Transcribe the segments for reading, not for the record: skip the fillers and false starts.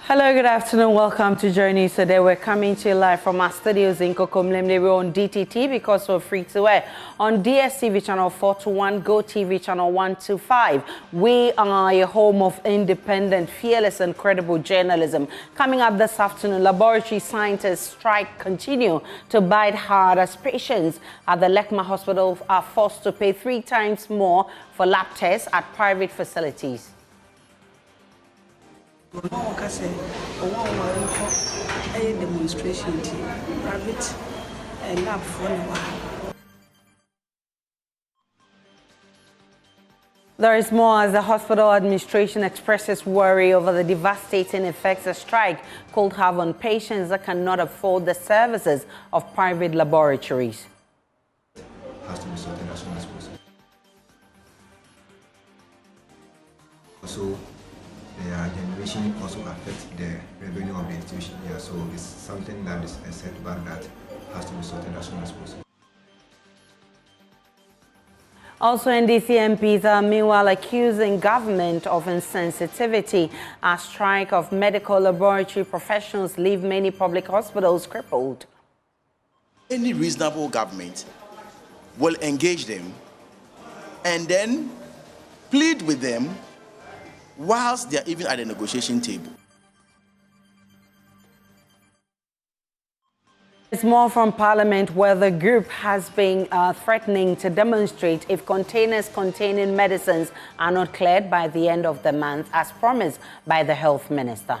Hello, good afternoon. Welcome to Journey. Today we're coming to you live from our studios in Kokomlemle. We're on DTT because we're free to air on DSTV channel 421, Go TV channel 125. We are a home of independent, fearless, and credible journalism. Coming up this afternoon, laboratory scientists strike continue to bite hard as patients at the Lekma Hospital are forced to pay 3 times more for lab tests at private facilities. Demonstration private lab for There is more as the hospital administration expresses worry over the devastating effects a strike could have on patients that cannot afford the services of private laboratories. Has to be sorted as soon as possible. Also, their generation also affects the revenue of the institution here, so it's something that is a setback that has to be sorted as soon as possible. Also, NDC MPs are meanwhile accusing government of insensitivity as strike of medical laboratory professionals leave many public hospitals crippled. Any reasonable government will engage them and then plead with them whilst they are even at the negotiation table. It's more from Parliament, where the group has been threatening to demonstrate if containers containing medicines are not cleared by the end of the month, as promised by the Health Minister.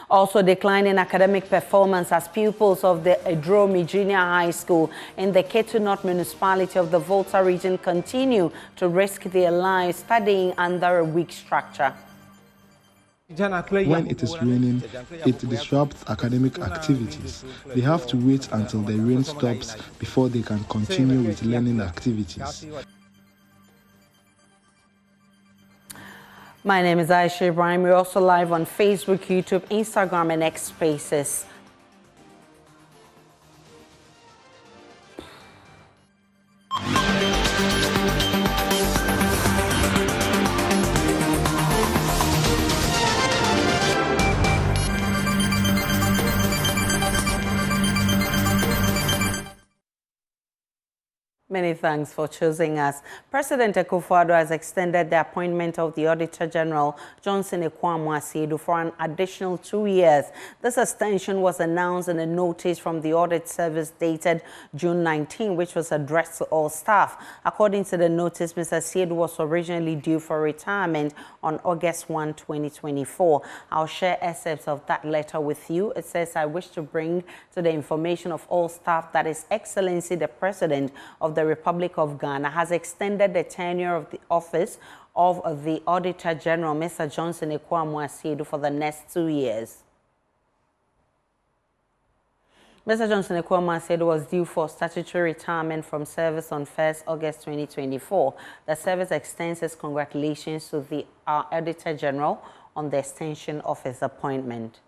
Also declining academic performance as pupils of the Edromi Junior High School in the Ketu North municipality of the Volta region continue to risk their lives studying under a weak structure. When it is raining, it disrupts academic activities. They have to wait until the rain stops before they can continue with learning activities. My name is Aisha Ibrahim. We're also live on Facebook, YouTube, Instagram, and X Spaces. Many thanks for choosing us. President Akufo-Addo has extended the appointment of the Auditor General, Johnson Ekwamu-Asiedu, for an additional 2 years. This extension was announced in a notice from the Audit Service dated June 19, which was addressed to all staff. According to the notice, Mr. Asiedu was originally due for retirement on August 1, 2024. I'll share excerpts of that letter with you. It says, "I wish to bring to the information of all staff that His Excellency the President of the Republic of Ghana has extended the tenure of the office of the Auditor General, Mr. Johnson Ekwamu-Asiedu, for the next 2 years. Mr. Johnson Ekwamu-Asiedu was due for statutory retirement from service on 1st August 2024. The service extends its congratulations to the Auditor General on the extension of his appointment.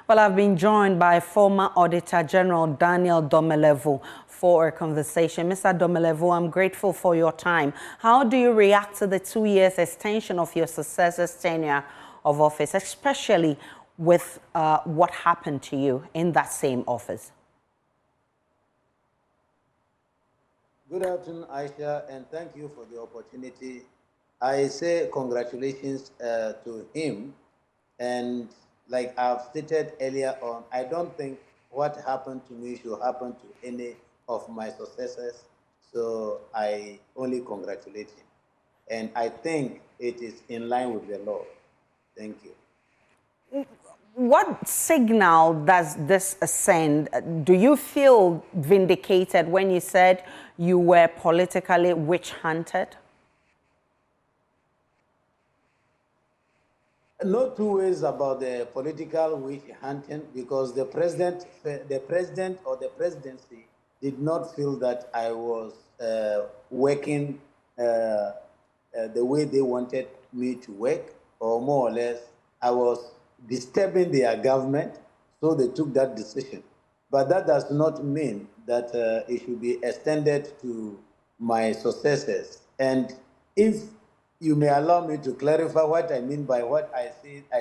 Well, I've been joined by former Auditor General Daniel Domelevo for a conversation. Mr. Domelevo, I'm grateful for your time. How do you react to the 2 years extension of your successor's tenure of office, especially with what happened to you in that same office? Good afternoon, Aisha, and thank you for the opportunity. I say congratulations to him, and like I've stated earlier on, I don't think what happened to me should happen to any of my successors, so I only congratulate him. And I think it is in line with the law. Thank you. What signal does this send? Do you feel vindicated when you said you were politically witch-hunted? No two ways about the political witch hunting, because the president or the presidency did not feel that I was working the way they wanted me to work, or more or less I was disturbing their government, so they took that decision. But that does not mean that it should be extended to my successors. And if you may allow me to clarify what I mean by what I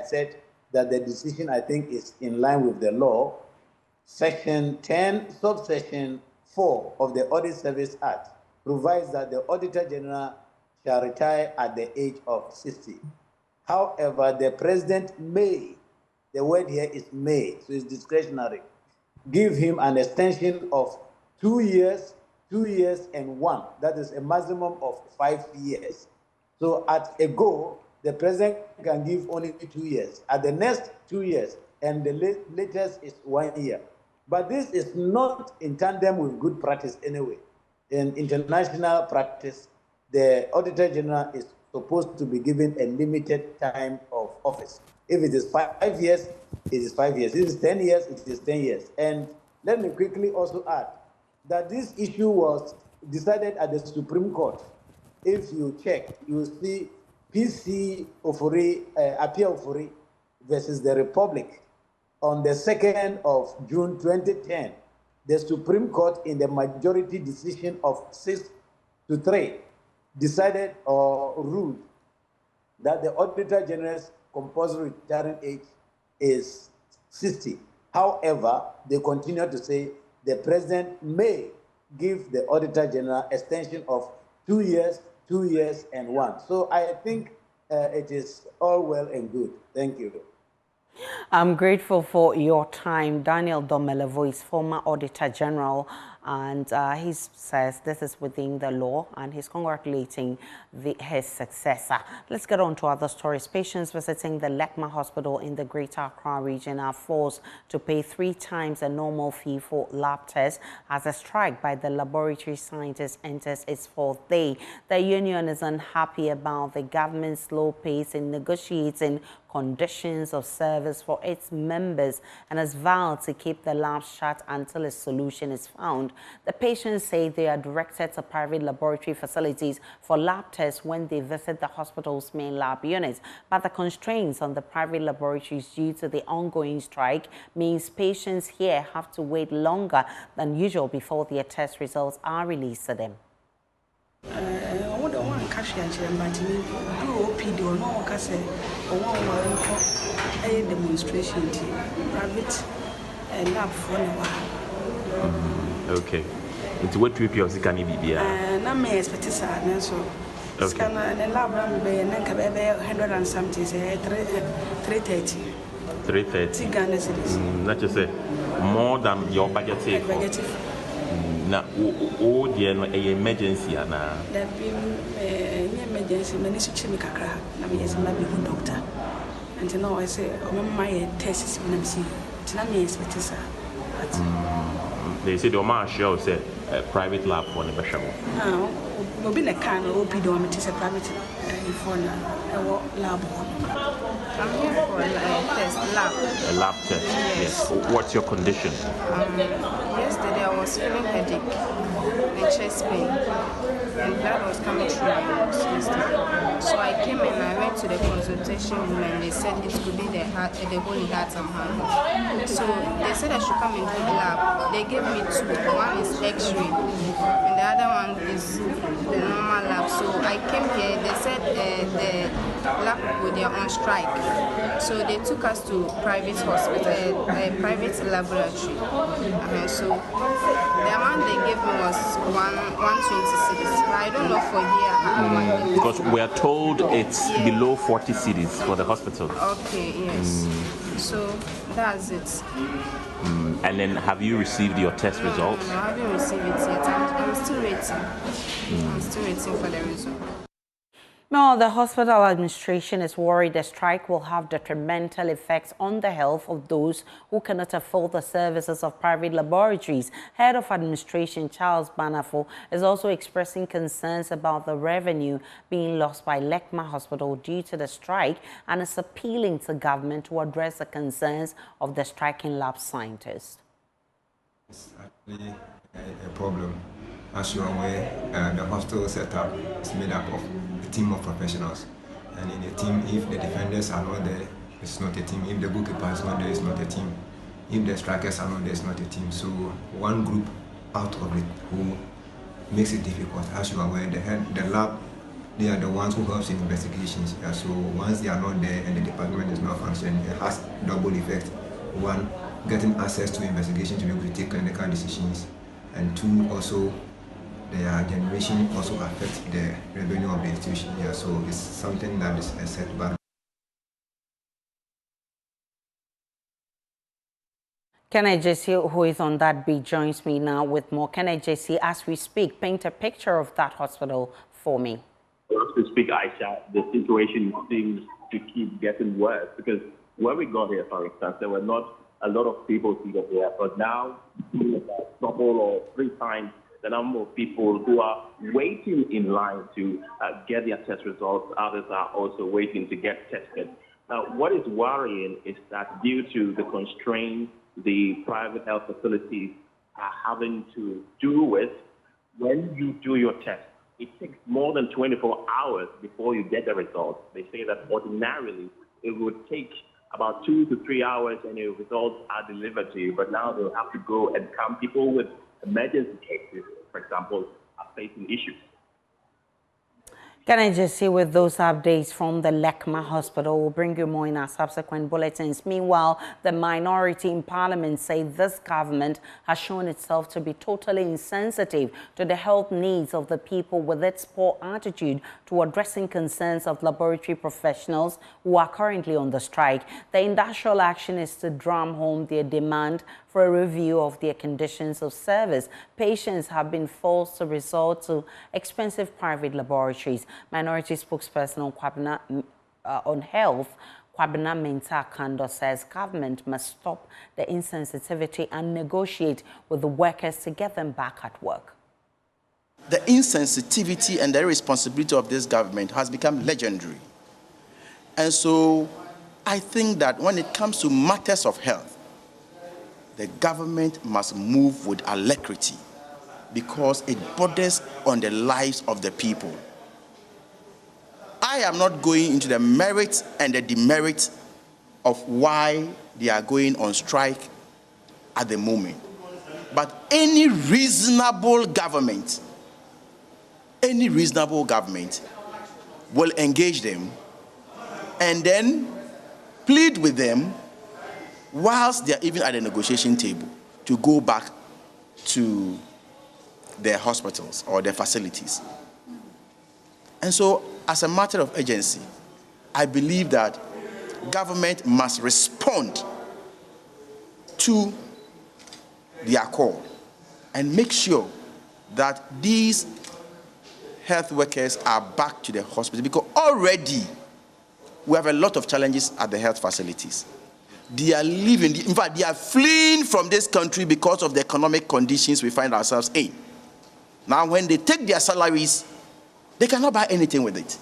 said that the decision, I think, is in line with the law. Section 10, subsection 4 of the Audit Service Act provides that the Auditor General shall retire at the age of 60. However, the President may, the word here is may, so it's discretionary, give him an extension of 2 years, 2 years, and 1. That is a maximum of 5 years. So at a go, the President can give only 2 years. At the next 2 years, and the latest is 1 year. But this is not in tandem with good practice anyway. In international practice, the Auditor General is supposed to be given a limited time of office. If it is 5 years, it is 5 years. If it is 10 years, it is 10 years. And let me quickly also add that this issue was decided at the Supreme Court. If you check, you will see PC Ofori, Apia Ofori versus the Republic on the 2nd of June 2010. The Supreme Court, in the majority decision of 6-3, decided or ruled that the Auditor General's compulsory retiring age is 60. However, they continue to say the President may give the Auditor General extension of 2 years, 2 years, and 1. So I think it is all well and good. Thank you. I'm grateful for your time. Daniel Domelevo is former Auditor General, and he says this is within the law, and he's congratulating his successor. Let's get on to other stories. Patients visiting the Lekma Hospital in the Greater Accra region are forced to pay 3 times the normal fee for lab tests as a strike by the laboratory scientists enters its 4th day. The union is unhappy about the government's slow pace in negotiating conditions of service for its members and has vowed to keep the lab shut until a solution is found. The patients say they are directed to private laboratory facilities for lab tests when they visit the hospital's main lab unit. But the constraints on the private laboratories due to the ongoing strike means patients here have to wait longer than usual before their test results are released to them. Cashew but me do OPD or no case or one demonstration private lab for a while. Okay. Into what trip you can be? Na me expect so scan and lab run be and 100 and something say 330. 330 Ghana cedis. Not just say more than your budget say. Now, oh, dear, no emergency, and there be emergency, many such a crack. I mean, as a doctor. And you know, I say, oh, my tests when I'm seeing. Tinami is better. They said, your man show said private lab for the bishop. Now, we'll be a can of opidometer, a private for a lab. I'm here for a test lab. A lab test? Yes. What's your condition? Yesterday I was feeling headache and chest pain, and blood was coming through my nose yesterday. So I came and I went to the consultation room and they said it could be the heart, the whole heart and hand. So they said I should come into the lab. They gave me 2. One is X-ray and the other one is the normal lab. So I came here. They said the lab people, they are on strike. So they took us to private hospital, private laboratory. So the amount they gave me was 120 cedis. But I don't know for here how much. Because we are told it's below 40 cedis for the hospital. Okay, yes. So that's it. And then have you received your test results? No, I haven't received it yet. I'm still waiting. I'm still waiting for the result. Now, the hospital administration is worried the strike will have detrimental effects on the health of those who cannot afford the services of private laboratories. Head of administration Charles Banafo is also expressing concerns about the revenue being lost by Lekma Hospital due to the strike and is appealing to government to address the concerns of the striking lab scientists. It's actually a problem. As you are aware, the hospital setup is made up of a team of professionals. And in a team, if the defenders are not there, it's not a team. If the bookkeeper is not there, it's not a team. If the strikers are not there, it's not a team. So one group out of it who makes it difficult. As you are aware, the lab they are the ones who help in investigations. Yeah, so once they are not there and the department is not functioning, it has double effect. One, getting access to investigation to be able to take clinical decisions, and two, also their generation also affects the revenue of the institution. Yeah, so it's something that is a setback. Kenneth Jesse, who is on that beat, joins me now with more. Kenneth Jesse, as we speak, paint a picture of that hospital for me. As we speak, Aisha, the situation seems to keep getting worse because when we got here, for instance, there were not a lot of people seated here, but now double or 3 times the number of people who are waiting in line to get their test results. Others are also waiting to get tested. Now, what is worrying is that due to the constraints the private health facilities are having to do with, when you do your test, it takes more than 24 hours before you get the results. They say that ordinarily it would take about 2 to 3 hours and your results are delivered to you, but now they'll have to go and come. People with emergency cases, for example, are facing issues. Can I just say, with those updates from the Lekma Hospital, we'll bring you more in our subsequent bulletins. Meanwhile, the minority in Parliament say this government has shown itself to be totally insensitive to the health needs of the people with its poor attitude to addressing concerns of laboratory professionals who are currently on the strike. The industrial action is to drum home their demand for a review of their conditions of service. Patients have been forced to resort to expensive private laboratories. Minority spokesperson on health, Kwabena Menta Kando, says government must stop the insensitivity and negotiate with the workers to get them back at work. The insensitivity and the irresponsibility of this government has become legendary. And so I think that when it comes to matters of health, the government must move with alacrity because it borders on the lives of the people. I am not going into the merits and the demerits of why they are going on strike at the moment. But any reasonable government will engage them and then plead with them whilst they are even at the negotiation table to go back to their hospitals or their facilities. And so, as a matter of urgency, I believe that government must respond to their call and make sure that these health workers are back to the hospital, because already we have a lot of challenges at the health facilities. They are leaving, in fact, they are fleeing from this country because of the economic conditions we find ourselves in. Now, when they take their salaries, they cannot buy anything with it.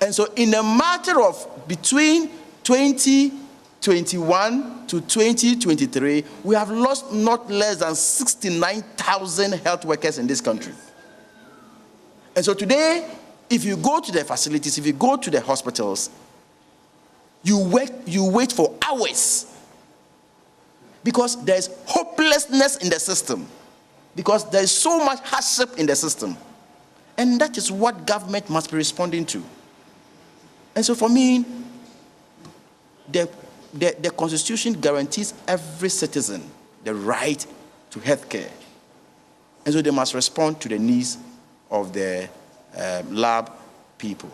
And so in a matter of between 2021 to 2023, we have lost not less than 69,000 health workers in this country. And so today, if you go to the facilities, if you go to the hospitals, you wait for hours because there's hopelessness in the system, because there's so much hardship in the system. And that is what government must be responding to. And so for me, the Constitution guarantees every citizen the right to health care. And so they must respond to the needs of the lab people.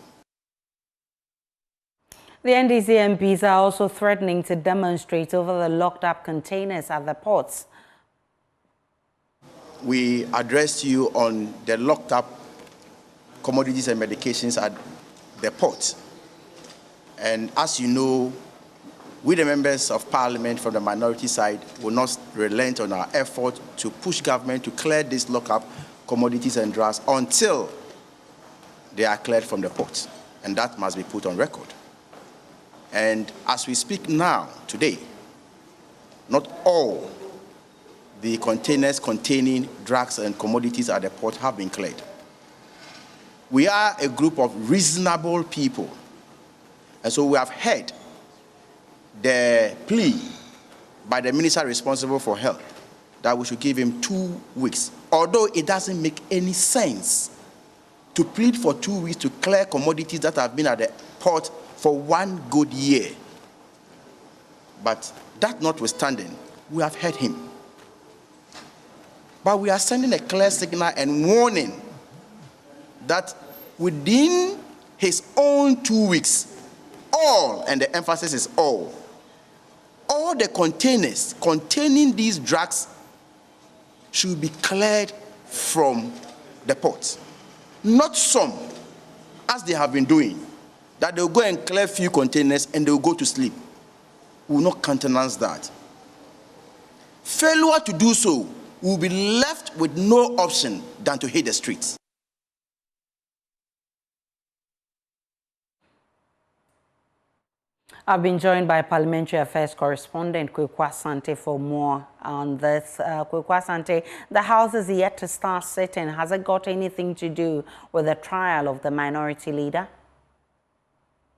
The NDC MPs are also threatening to demonstrate over the locked-up containers at the ports. We addressed you on the locked-up commodities and medications at the ports. And as you know, we, the members of Parliament from the minority side, will not relent on our effort to push government to clear these lock-up commodities and drugs until they are cleared from the ports. And that must be put on record. And as we speak now, today, not all the containers containing drugs and commodities at the port have been cleared. We are a group of reasonable people. And so we have heard the plea by the minister responsible for health that we should give him 2 weeks, although it doesn't make any sense to plead for 2 weeks to clear commodities that have been at the port for 1 good year. But that notwithstanding, we have heard him. But we are sending a clear signal and warning that within his own 2 weeks, all, and the emphasis is all the containers containing these drugs should be cleared from the port. Not some, as they have been doing, that they'll go and clear few containers and they'll go to sleep. We will not countenance that. Failure to do so will be left with no option than to hit the streets. I've been joined by Parliamentary Affairs correspondent Kweku Asante for more on this. Kweku Asante, the House is yet to start sitting. Has it got anything to do with the trial of the minority leader?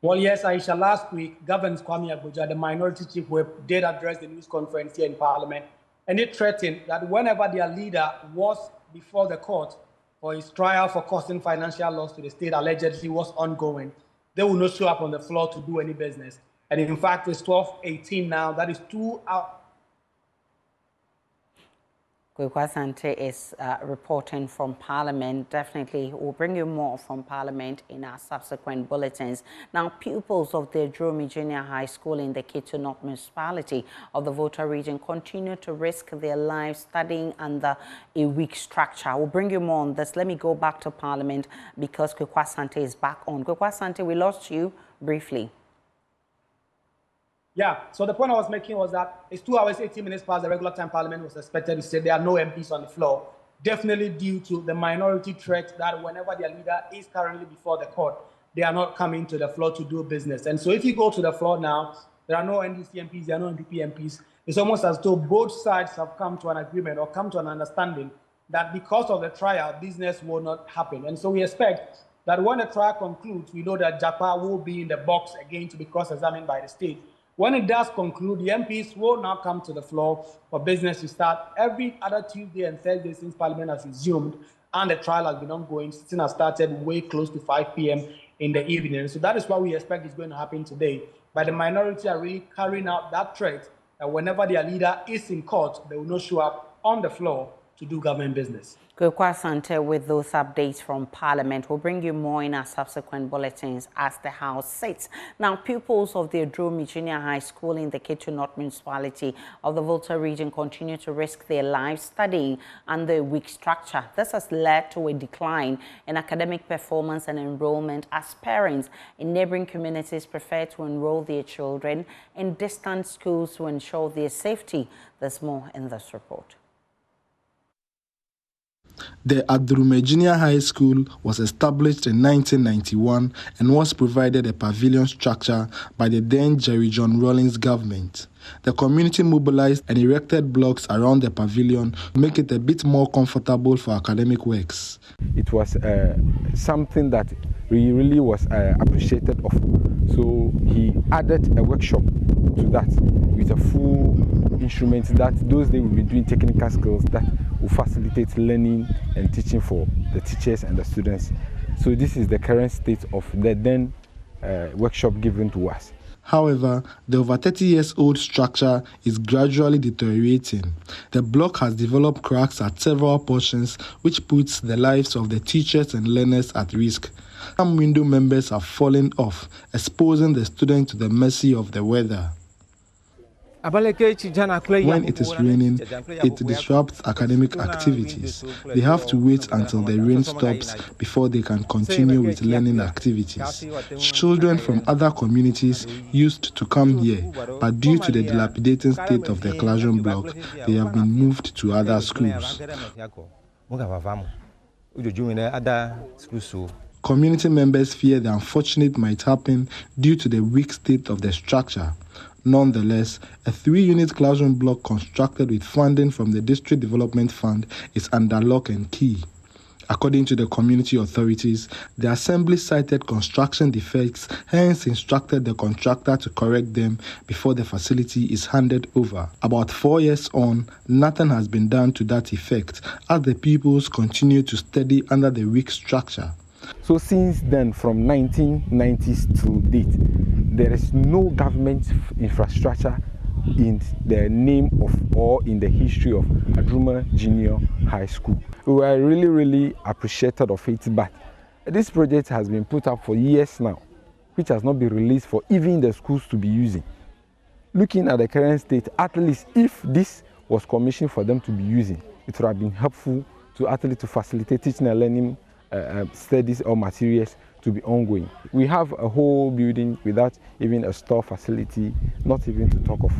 Well, yes, Aisha, last week, Governor Kwame Agbodza, the minority chief whip, did address the news conference here in Parliament, and it threatened that whenever their leader was before the court for his trial for causing financial loss to the state allegedly was ongoing, they will not show up on the floor to do any business. And in fact, it's 12:18 now. That is 2 hours. Kweku Asante is reporting from Parliament. Definitely, we'll bring you more from Parliament in our subsequent bulletins. Now, pupils of the Dromi Junior High School in the Kittu North Municipality of the Volta region continue to risk their lives studying under a weak structure. We'll bring you more on this. Let me go back to Parliament because Kweku Asante is back on. Kweku Asante, we lost you briefly. Yeah, so the point I was making was that it's 2 hours, 18 minutes past the regular time Parliament was expected to say there are no MPs on the floor, definitely due to the minority threat that whenever their leader is currently before the court, they are not coming to the floor to do business. And so if you go to the floor now, there are no NDC MPs, there are no NPP MPs. It's almost as though both sides have come to an agreement or come to an understanding that because of the trial, business will not happen. And so we expect that when the trial concludes, we know that Japa will be in the box again to be cross-examined by the state. When it does conclude, the MPs will now come to the floor for business to start every other Tuesday and Thursday since Parliament has resumed, and the trial has been ongoing. Sitting has started way close to 5 p.m. in the evening. So that is what we expect is going to happen today. But the minority are really carrying out that threat that whenever their leader is in court, they will not show up on the floor to do government business. Kweku Asante with those updates from Parliament. We'll bring you more in our subsequent bulletins as the House sits. Now, pupils of the Dromi Junior High School in the Kittu North Municipality of the Volta region continue to risk their lives studying under a weak structure. This has led to a decline in academic performance and enrollment as parents in neighboring communities prefer to enroll their children in distant schools to ensure their safety. There's more in this report. The Adrume Junior High School was established in 1991 and was provided a pavilion structure by the then Jerry John Rawlings government. The community mobilized and erected blocks around the pavilion to make it a bit more comfortable for academic works. It was something that really was appreciated of. So he added a workshop to that with a full instrument that those days we've been doing technical skills that will facilitate learning and teaching for the teachers and the students. So this is the current state of the then workshop given to us. However, the over 30-year-old structure is gradually deteriorating. The block has developed cracks at several portions, which puts the lives of the teachers and learners at risk. Some window members have fallen off, exposing the students to the mercy of the weather. When it is raining, it disrupts academic activities. They have to wait until the rain stops before they can continue with learning activities. Children from other communities used to come here, but due to the dilapidating state of the classroom block, they have been moved to other schools. Community members fear the unfortunate might happen due to the weak state of the structure. Nonetheless, a 3-unit classroom block constructed with funding from the District Development Fund is under lock and key. According to the community authorities, the assembly cited construction defects, hence instructed the contractor to correct them before the facility is handed over. About 4 years on, nothing has been done to that effect, as the pupils continue to study under the weak structure. So since then, from 1990s to date, there is no government infrastructure in the name of or in the history of Adruma Junior High School. We were really appreciative of it, but this project has been put up for years now, which has not been released for even the schools to be using. Looking at the current state, at least if this was commissioned for them to be using, it would have been helpful to actually to facilitate teaching and learning studies or materials to be ongoing. We have a whole building without even a store facility, not even to talk of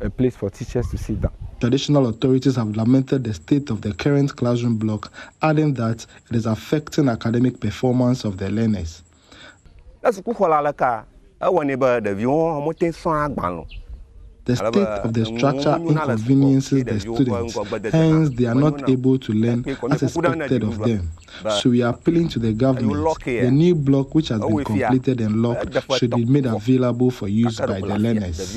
a place for teachers to sit down. Traditional authorities have lamented the state of the current classroom block, adding that it is affecting academic performance of the learners. The state of the structure inconveniences the students, hence they are not able to learn as expected of them. So we are appealing to the government. The new block which has been completed and locked should be made available for use by the learners.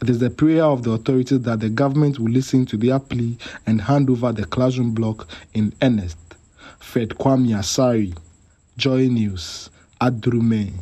It is the prayer of the authorities that the government will listen to their plea and hand over the classroom block in earnest. Fred Kwame Asari, Joy News, Adrume.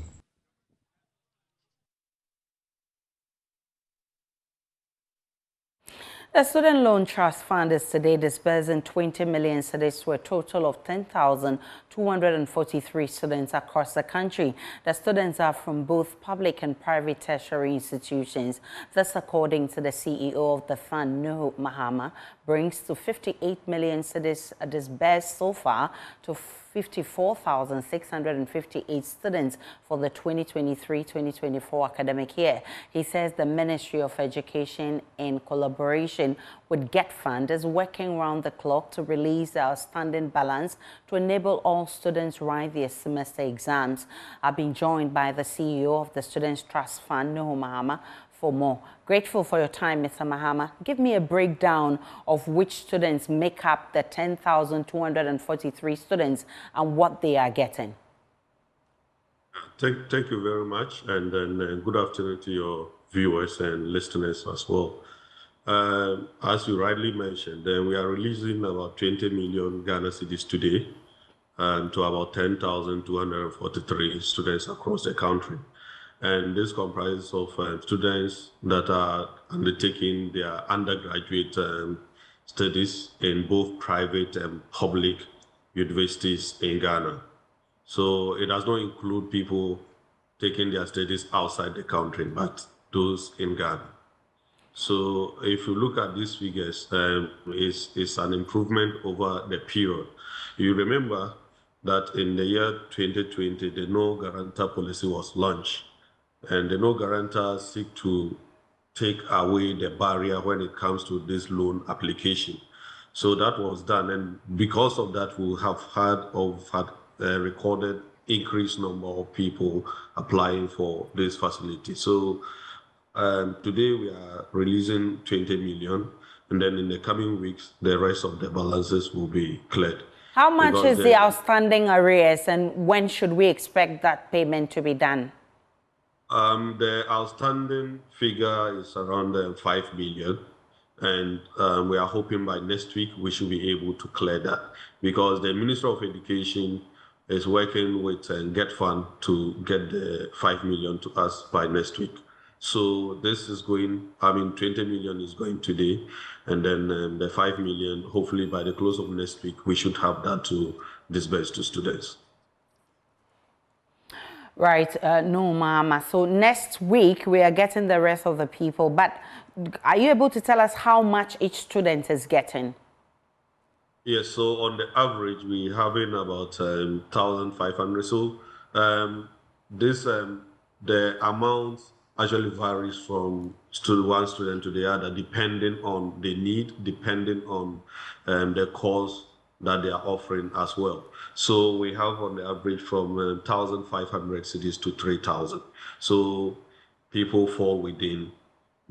The Student Loan Trust Fund is today disbursing 20 million cedis to a total of 10,243 students across the country. The students are from both public and private tertiary institutions. This, according to the CEO of the fund, Mahama, brings to 58 million cedis disbursed so far to 54,658 students for the 2023-2024 academic year. He says the Ministry of Education, in collaboration with Get Fund, is working round the clock to release the outstanding balance to enable all students write their semester exams. I've been joined by the CEO of the Students Trust Fund, Mahama, for more. Grateful for your time, Mr. Mahama. Give me a breakdown of which students make up the 10,243 students and what they are getting. Thank you very much, and then good afternoon to your viewers and listeners as well. As you rightly mentioned, we are releasing about 20 million Ghana cedis today to about 10,243 students across the country. And this comprises of students that are undertaking their undergraduate studies in both private and public universities in Ghana. So it does not include people taking their studies outside the country, but those in Ghana. So if you look at these figures, it's an improvement over the period. You remember that in the year 2020, the no guarantor policy was launched. And the no guarantor seek to take away the barrier when it comes to this loan application. So that was done, and because of that, we have had recorded increased number of people applying for this facility. So today we are releasing 20 million, and then in the coming weeks, the rest of the balances will be cleared. How much is the outstanding arrears, and when should we expect that payment to be done? The outstanding figure is around 5 million, and we are hoping by next week we should be able to clear that, because the Minister of Education is working with Get Fund to get the 5 million to us by next week. So this is going, 20 million is going today, and then the 5 million, hopefully by the close of next week, we should have that to disburse to students. Right, no, Mama. So next week we are getting the rest of the people, but are you able to tell us how much each student is getting? Yes, so on the average, we're having about 1,500. So the amount actually varies from one student to the other, depending on the need, depending on the course that they are offering as well. So we have on the average from 1,500 cedis to 3,000. So people fall within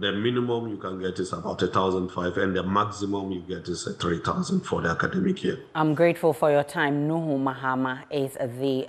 the minimum you can get is about 1,500, and the maximum you get is 3,000 for the academic year. I'm grateful for your time. Nuhu Mahama is the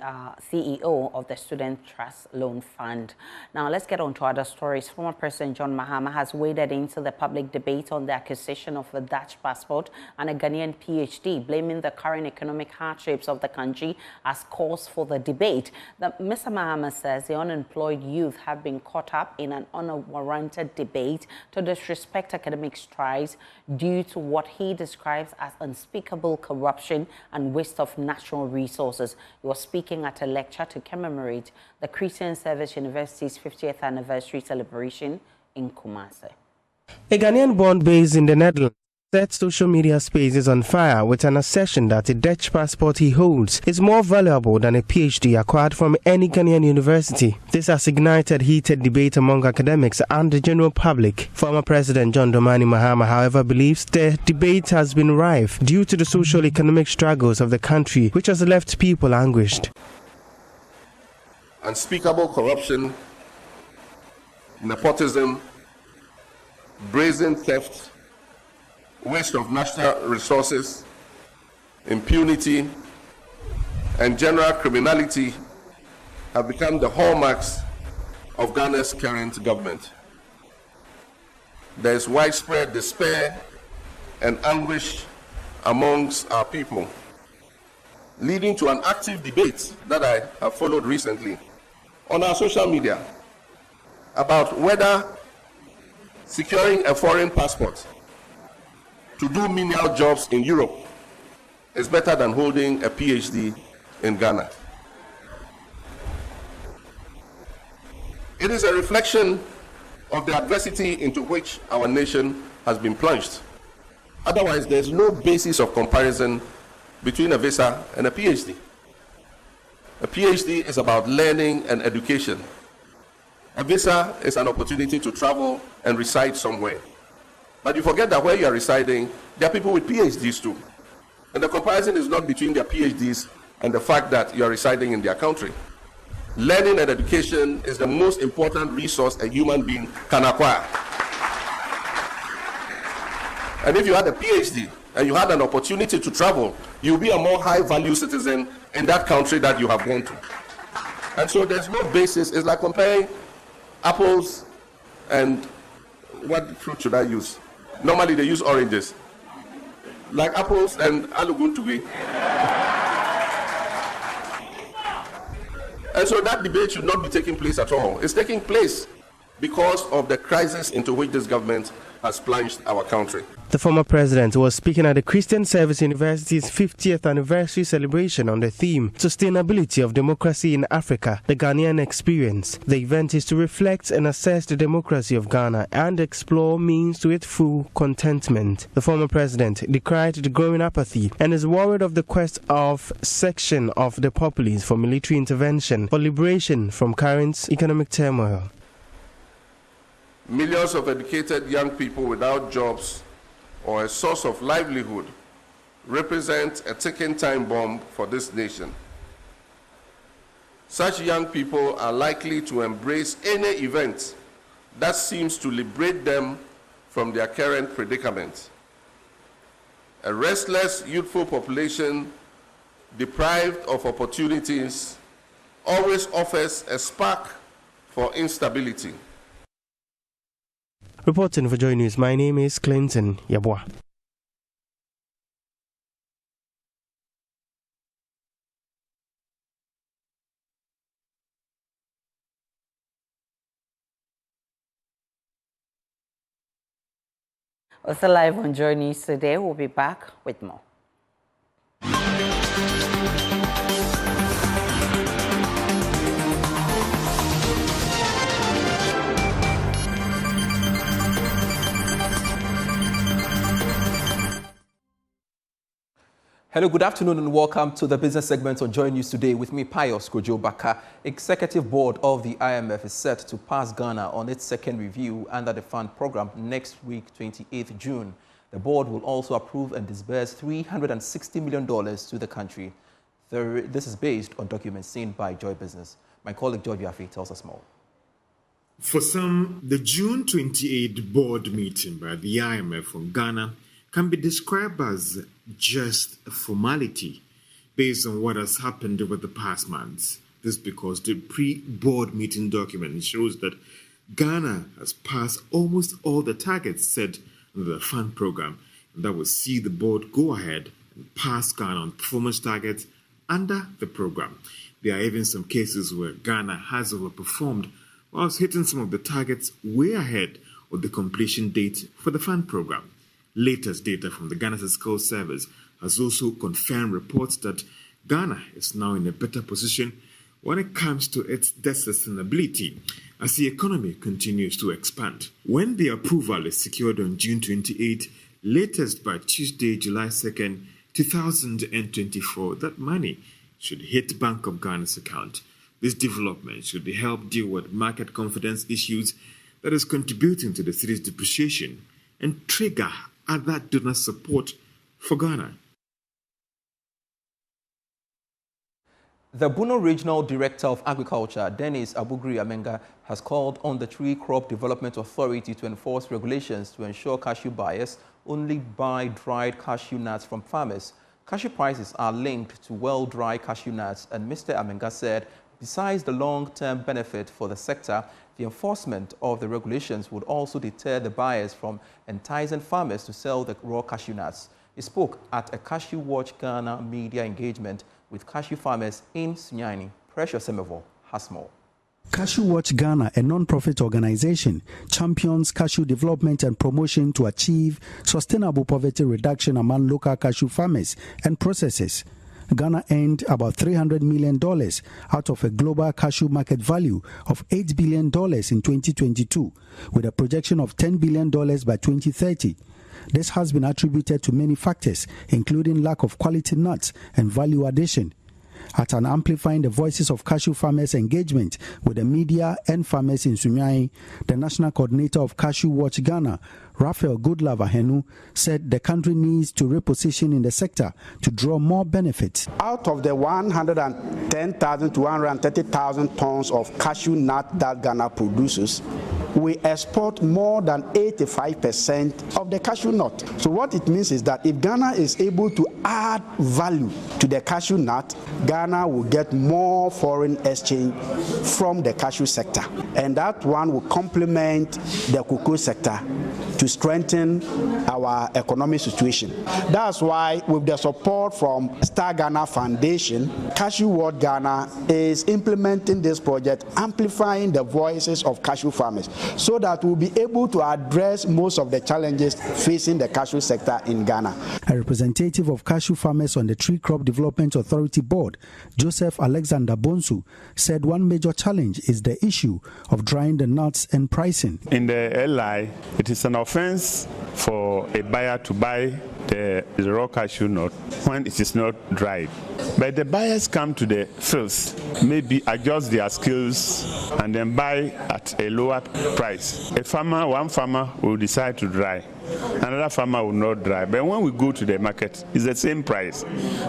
CEO of the Student Trust Loan Fund. Now, let's get on to other stories. Former President John Mahama has waded into the public debate on the acquisition of a Dutch passport and a Ghanaian PhD, blaming the current economic hardships of the country as cause for the debate. Mr. Mahama says the unemployed youth have been caught up in an unwarranted debate to disrespect academic strides due to what he describes as unspeakable corruption and waste of natural resources. He was speaking at a lecture to commemorate the Christian Service University's 50th anniversary celebration in Kumasi. A Ghanaian born based in the Netherlands set social media spaces on fire with an assertion that a Dutch passport he holds is more valuable than a PhD acquired from any Ghanaian university. This has ignited heated debate among academics and the general public. Former President John Dramani Mahama, however, believes the debate has been rife due to the social-economic struggles of the country, which has left people anguished. Unspeakable corruption, nepotism, brazen theft, waste of national resources, impunity, and general criminality have become the hallmarks of Ghana's current government. There is widespread despair and anguish amongst our people, leading to an active debate that I have followed recently on our social media about whether securing a foreign passport to do menial jobs in Europe is better than holding a PhD in Ghana. It is a reflection of the adversity into which our nation has been plunged. Otherwise, there's no basis of comparison between a visa and a PhD. A PhD is about learning and education. A visa is an opportunity to travel and reside somewhere. But you forget that where you are residing, there are people with PhDs too. And the comparison is not between their PhDs and the fact that you are residing in their country. Learning and education is the most important resource a human being can acquire. And if you had a PhD and you had an opportunity to travel, you'll be a more high-value citizen in that country that you have gone to. And so there's no basis. It's like comparing apples and what fruit should I use? Normally they use oranges. Like apples and aluguntugi. And so that debate should not be taking place at all. It's taking place because of the crisis into which this government has plunged our country. The former president was speaking at the Christian Service University's 50th anniversary celebration on the theme, Sustainability of Democracy in Africa, the Ghanaian Experience. The event is to reflect and assess the democracy of Ghana and explore means to its full contentment. The former president decried the growing apathy and is worried of the quest of section of the populace for military intervention for liberation from current economic turmoil. Millions of educated young people without jobs or a source of livelihood represent a ticking time bomb for this nation. Such young people are likely to embrace any event that seems to liberate them from their current predicament. A restless, youthful population deprived of opportunities always offers a spark for instability. Reporting for Joy News, my name is Clinton Yabwa. Also live on Joy News today, we'll be back with more. Hello, good afternoon and welcome to the business segment on Joy News today with me, Pius Kojo Baka. Executive Board of the IMF is set to pass Ghana on its second review under the fund program next week, 28th June. The board will also approve and disburse $360 million to the country. This is based on documents seen by Joy Business. My colleague George Yafi tells us more. For some, the June 28 board meeting by the IMF on Ghana can be described as just a formality based on what has happened over the past months. This because the pre-board meeting document shows that Ghana has passed almost all the targets set under the fund program, and that will see the board go ahead and pass Ghana on performance targets under the program. There are even some cases where Ghana has overperformed whilst hitting some of the targets way ahead of the completion date for the fund program. Latest data from the Ghana Statistical Service has also confirmed reports that Ghana is now in a better position when it comes to its debt sustainability as the economy continues to expand. When the approval is secured on June 28, latest by Tuesday, July 2nd, 2024, that money should hit Bank of Ghana's account. This development should help deal with market confidence issues that is contributing to the cedi's depreciation and trigger other donor support for Ghana. The Bono Regional Director of Agriculture, Dennis Abugri Amenga, has called on the Tree Crop Development Authority to enforce regulations to ensure cashew buyers only buy dried cashew nuts from farmers. Cashew prices are linked to well-dried cashew nuts, and Mr. Amenga said, besides the long-term benefit for the sector, the enforcement of the regulations would also deter the buyers from enticing farmers to sell the raw cashew nuts. He spoke at a Cashew Watch Ghana media engagement with cashew farmers in Sunyani. Precious Semevo has more. Cashew Watch Ghana, a non-profit organization, champions cashew development and promotion to achieve sustainable poverty reduction among local cashew farmers and processors. Ghana earned about $300 million out of a global cashew market value of $8 billion in 2022, with a projection of $10 billion by 2030. This has been attributed to many factors, including lack of quality nuts and value addition. At an Amplifying the Voices of Cashew Farmers engagement with the media and farmers in Sunyani, the national coordinator of Cashew Watch Ghana, Raphael Goodlove Ahenu, said the country needs to reposition in the sector to draw more benefits. Out of the 110,000 to 130,000 tons of cashew nut that Ghana produces, we export more than 85% of the cashew nut. So what it means is that if Ghana is able to add value to the cashew nut, Ghana will get more foreign exchange from the cashew sector. And that one will complement the cocoa sector to strengthen our economic situation. That's why, with the support from Star Ghana Foundation, Cashew Watch Ghana is implementing this project, amplifying the voices of cashew farmers, so that we'll be able to address most of the challenges facing the cashew sector in Ghana. A representative of cashew farmers on the Tree Crop Development Authority Board, Joseph Alexander Bonsu, said one major challenge is the issue of drying the nuts and pricing. In the LI, it is an offense for a buyer to buy the raw cashew nut when it is not dried. But the buyers come to the fields, maybe adjust their skills and then buy at a lower price. One farmer will decide to dry, another farmer will not dry. But when we go to the market, it's the same price.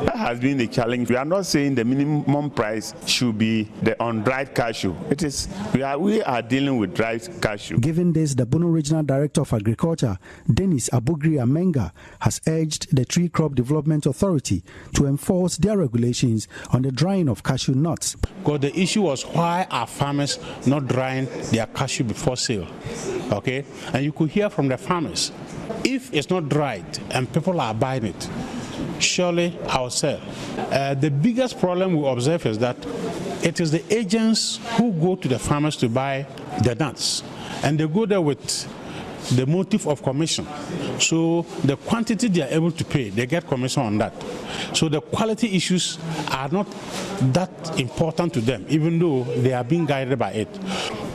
That has been the challenge. We are not saying the minimum price should be the undried cashew. It is we are dealing with dried cashew. Given this, the Bono Regional Director of Agriculture, Dennis Abugri Amenga, has urged the Tree Crop Development Authority to enforce their regulations on the drying of cashew nuts. Because the issue was, why are farmers not drying their cashew before sale? Okay, and you could hear from the farmers, if it's not dried and people are buying it, surely I'll sell. The biggest problem we observe is that it is the agents who go to the farmers to buy the nuts, and they go there with the motive of commission. So the quantity they are able to pay, they get commission on that. So the quality issues are not that important to them, even though they are being guided by it.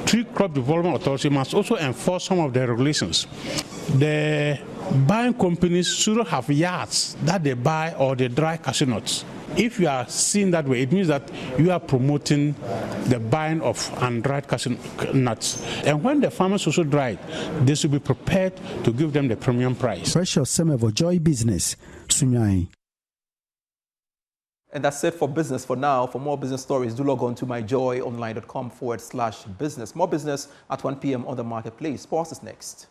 Tree Crop Development Authority must also enforce some of the regulations. The buying companies should have yards that they buy or they dry cashew nuts. If you are seen that way, it means that you are promoting the buying of undried cashew nuts. And when the farmers also dry it, they should be prepared to give them the premium price. Precious Semevo, Joy Business, Sunyani. And that's it for business for now. For more business stories, do log on to myjoyonline.com/business. More business at 1 p.m. on the marketplace. Sports is next.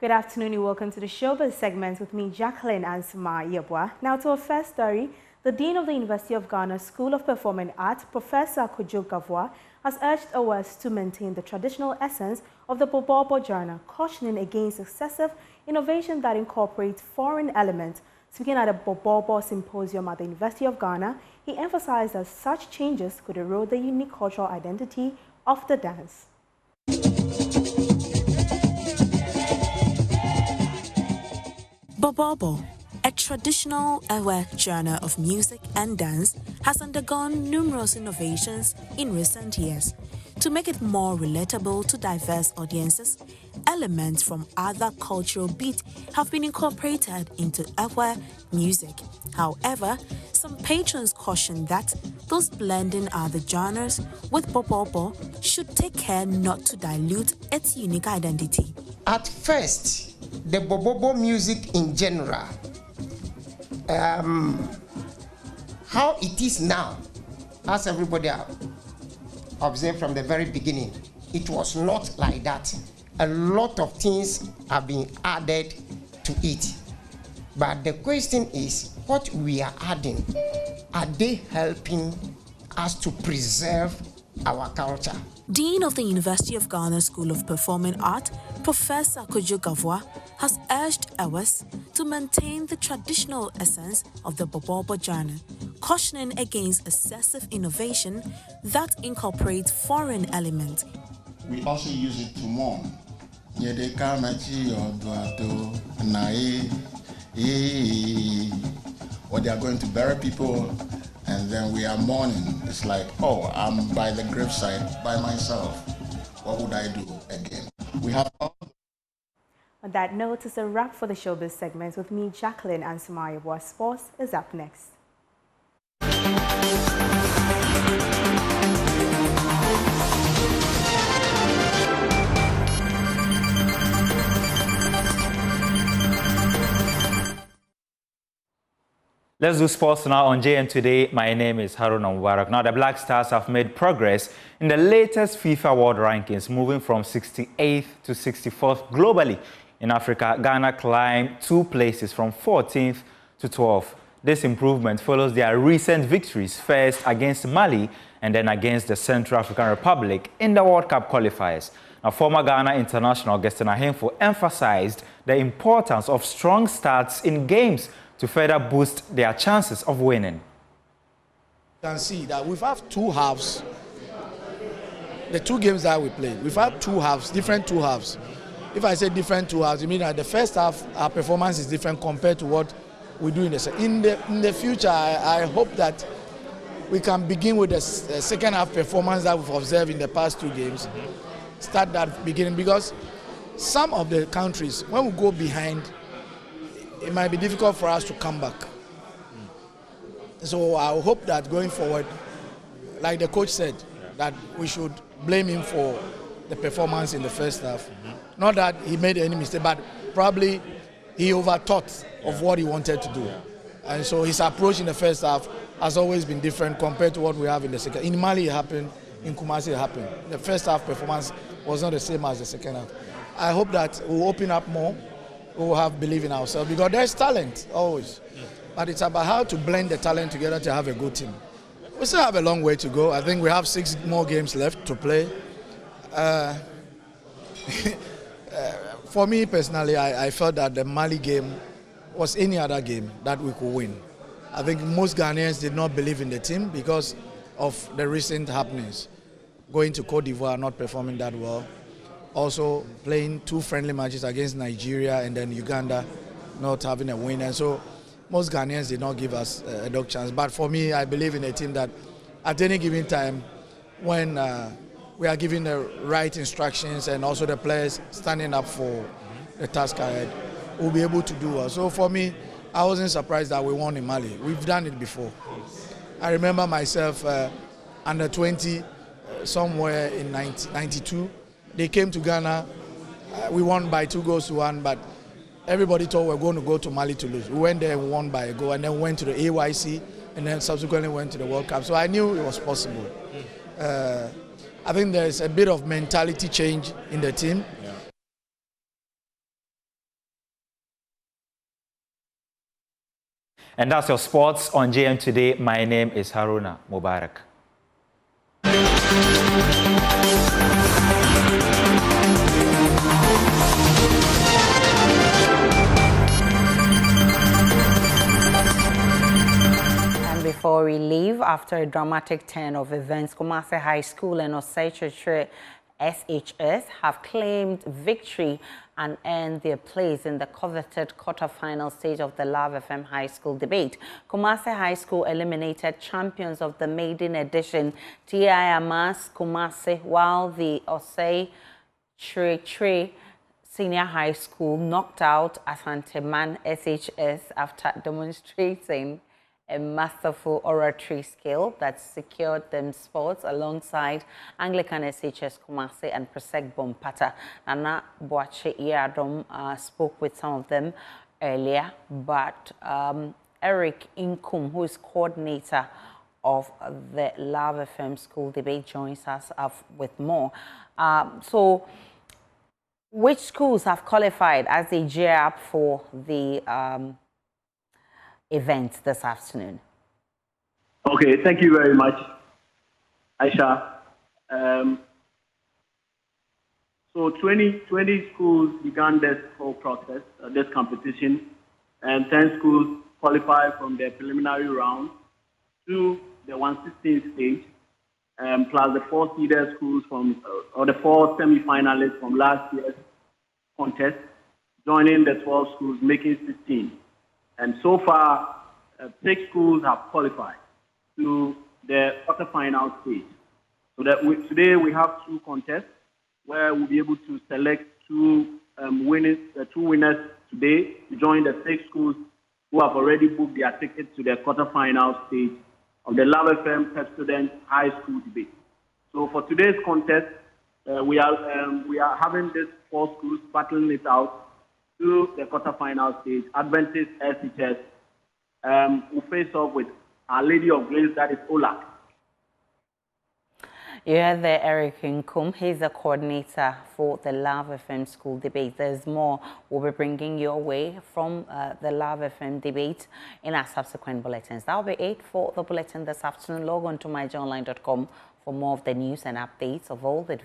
Good afternoon and welcome to the Showbiz segment with me, Jacqueline Ansima Yebwa. Now to our first story, the Dean of the University of Ghana School of Performing Arts, Professor Kojo Gavois, has urged awards to maintain the traditional essence of the Bobobo genre, cautioning against excessive innovation that incorporates foreign elements. Speaking at a Bobobo symposium at the University of Ghana, he emphasized that such changes could erode the unique cultural identity of the dance. Bobobo, a traditional Ewe genre of music and dance, has undergone numerous innovations in recent years. To make it more relatable to diverse audiences, elements from other cultural beats have been incorporated into Ewe music. However, some patrons caution that those blending other genres with Bobobo should take care not to dilute its unique identity. At first, the Bobobo music in general, how it is now, as everybody observed from the very beginning, it was not like that. A lot of things have been added to it. But the question is, what we are adding, are they helping us to preserve our culture? Dean of the University of Ghana School of Performing Art, Professor Kojo Gavois, has urged Ewes to maintain the traditional essence of the Bobobo genre, cautioning against excessive innovation that incorporates foreign elements. We also use it to mourn. Or they are going to bury people, and then we are mourning. It's like, oh, I'm by the graveside by myself. What would I do again? We have. On that note, it's a wrap for the Showbiz segment with me, Jacqueline Ansima Yebwa. Sports is up next. Let's do sports now on JM Today. My name is Haruna Mubarak. Now, the Black Stars have made progress in the latest FIFA World Rankings, moving from 68th to 64th globally. In Africa, Ghana climbed 2 places from 14th to 12th. This improvement follows their recent victories, first against Mali and then against the Central African Republic in the World Cup qualifiers. Now, former Ghana international Augustine Ahemfo emphasized the importance of strong starts in games to further boost their chances of winning. You can see that we've had 2 halves. The 2 games that we played, we've had 2 halves, different 2 halves. If I say different 2 halves, you mean that the first half, our performance is different compared to what we do in the second. In the future, I hope that we can begin with the second half performance that we've observed in the past 2 games. Start that beginning, because some of the countries, when we go behind, it might be difficult for us to come back. So I hope that going forward, like the coach said, that we should blame him for the performance in the first half. Not that he made any mistake, but probably he overthought of what he wanted to do. And so his approach in the first half has always been different compared to what we have in the second. In Mali it happened, in Kumasi it happened. The first half performance was not the same as the second half. I hope that we'll open up more, we'll have belief in ourselves, because there's talent always. But it's about how to blend the talent together to have a good team. We still have a long way to go. I think we have 6 more games left to play. For me personally, I felt that the Mali game was any other game that we could win. I think most Ghanaians did not believe in the team because of the recent happenings. Going to Cote d'Ivoire, not performing that well. Also playing 2 friendly matches against Nigeria and then Uganda, not having a win. And so most Ghanaians did not give us a dog chance. But for me, I believe in a team that at any given time, when we are given the right instructions and also the players standing up for the task ahead, we'll be able to do well. So for me, I wasn't surprised that we won in Mali. We've done it before. I remember myself under 20 somewhere in 1992. They came to Ghana. We won by 2-1, but everybody thought we were going to go to Mali to lose. We went there and won by a goal, and then went to the AYC, and then subsequently went to the World Cup. So I knew it was possible. I think there's a bit of mentality change in the team. Yeah. And that's your sports on JM Today. My name is Haruna Mubarak. Before we leave, after a dramatic turn of events, Kumasi High School and Osei SHS have claimed victory and earned their place in the coveted quarter-final stage of the Love FM High School debate. Kumasi High School eliminated champions of the maiden edition, TI Amas Kumasi, while the Osei Senior High School knocked out Asanteman SHS after demonstrating a masterful oratory skill that secured them spots alongside Anglican SHS Kumasi and Presec Bompata. Nana Boache Iadom spoke with some of them earlier, but Eric Inkum, who is coordinator of the Love FM School debate, joins us with more. So, which schools have qualified as they gear up for the event this afternoon? Okay, thank you very much, Aisha. So 20 schools began this whole process, this competition, and 10 schools qualified from the preliminary round to the 116th stage, plus the 4 seeded schools from, or the 4 semi-finalists from last year's contest, joining the 12 schools, making 16. And so far, 6 schools have qualified to the quarterfinal stage. So that today we have 2 contests where we'll be able to select 2 winners today to join the 6 schools who have already booked their tickets to the quarterfinal stage of the Love FM Pep Student High School debate. So for today's contest, we are having these 4 schools battling it out to the quarterfinal stage. Adventist SHS will face off with Our Lady of Grace, that is OLAC. You heard there Eric Nkum. He's the coordinator for the Love FM School debate. There's more we'll be bringing your way from the Love FM debate in our subsequent bulletins. That'll be it for the bulletin this afternoon. Log on to myjournline.com for more of the news and updates of all the